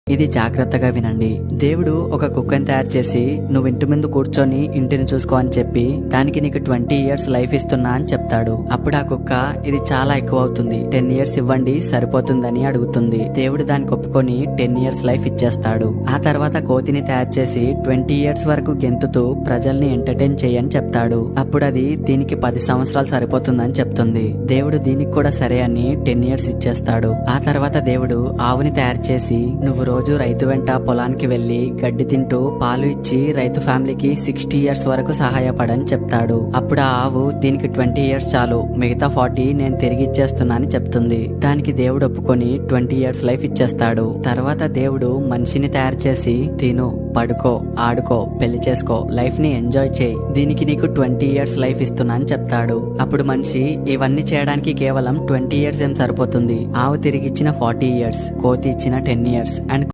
ఇది జాగ్రత్తగా వినండి. దేవుడు ఒక కుక్కని తయారు చేసి నువ్వు ఇంటి ముందు కూర్చొని ఇంటిని చూసుకో అని చెప్పి దానికి నీకు 20 years లైఫ్ ఇస్తున్నా అని చెప్తాడు. అప్పుడు ఆ కుక్క ఇది చాలా ఎక్కువ అవుతుంది, 10 years ఇవ్వండి సరిపోతుందని అడుగుతుంది. దేవుడు దానికి ఒప్పుకొని 10 years లైఫ్ ఇచ్చేస్తాడు. ఆ తర్వాత కోతిని తయారు చేసి 20 years వరకు గెంతుతూ ప్రజల్ని ఎంటర్టైన్ చేయని చెప్తాడు. అప్పుడు అది దీనికి 10 సంవత్సరాలు సరిపోతుందని చెప్తుంది. దేవుడు దీనికి కూడా సరే అని 10 years ఇచ్చేస్తాడు. ఆ తర్వాత దేవుడు ఆవుని తయారు చేసి నువ్వు రోజు రైతు వెంట పొలానికి వెళ్లి గడ్డి తింటూ పాలు ఇచ్చి రైతు ఫ్యామిలీకి 60 years వరకు సహాయపడని చెప్తాడు. అప్పుడు ఆ ఆవు దీనికి 20 years చాలు, మిగతా 40 నేను తిరిగి ఇచ్చేస్తున్నా అని చెప్తుంది. దానికి దేవుడు ఒప్పుకొని 20 years లైఫ్ ఇచ్చేస్తాడు. తర్వాత దేవుడు మనిషిని తయారు చేసి తిను, పడుకో, ఆడుకో, పెళ్లి చేసుకో, లైఫ్ ని ఎంజాయ్ చేయి, దీనికి నీకు 20 years లైఫ్ ఇస్తున్నా అని చెప్తాడు. అప్పుడు మనిషి ఇవన్నీ చేయడానికి కేవలం 20 years ఏం సరిపోతుంది, ఆవు తిరిగి ఇచ్చిన 40 years, కోతి ఇచ్చిన 10 years అండ్